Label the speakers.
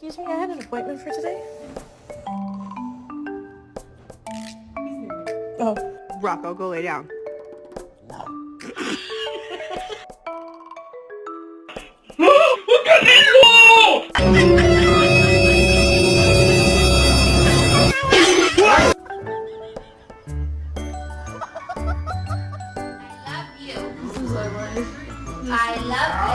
Speaker 1: Excuse me, I had an appointment for today. Oh.
Speaker 2: Rocco, go lay down.
Speaker 3: I love you. I love you.